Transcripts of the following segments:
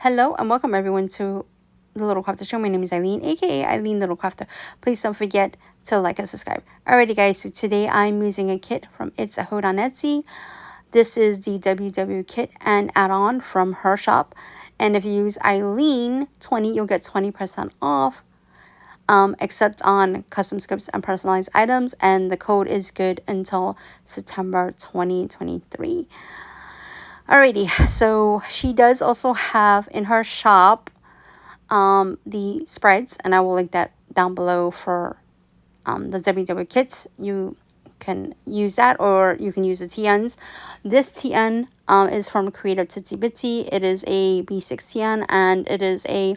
Hello and welcome everyone to the Little Crafter Show. My name is Eileen, aka Eileen Little Crafter. Please don't forget to like and subscribe. Alrighty guys, so today I'm using a kit from It's a Hood on Etsy. This is the WW kit and add-on from her shop. And if you use Eileen20, you'll get 20% off. Except on custom scripts and personalized items. And the code is good until September 2023. Alrighty, so she does also have in her shop the spreads, and I will link that down below for the WW kits. You can use that, or you can use the TNs. This TN is from Creative Titsy Bitsy. It is a B6 TN, and it is a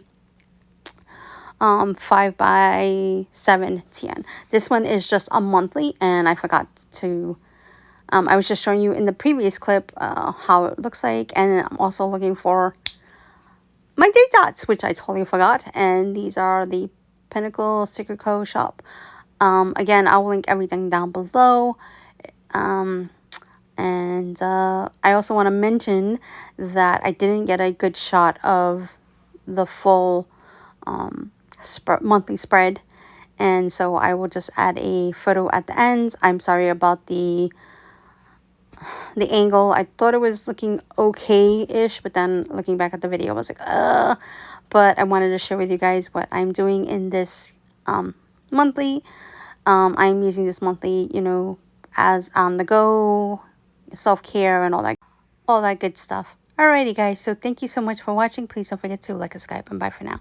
5x7 TN. This one is just a monthly, and I forgot to I was just showing you in the previous clip how it looks like, and I'm also looking for my date dots, which I totally forgot. And these are the Pinnacle Sticker Co. shop. Again, I will link everything down below. I also want to mention that I didn't get a good shot of the full monthly spread, and so I will just add a photo at the end. I'm sorry about the angle. I thought it was looking okay-ish, but then looking back at the video, I was like, but I wanted to share with you guys what I'm doing in this monthly. I'm using this monthly, you know, as on the go, self-care, and all that good stuff. Alrighty guys, so thank you so much for watching. Please don't forget to like and subscribe, and bye for now.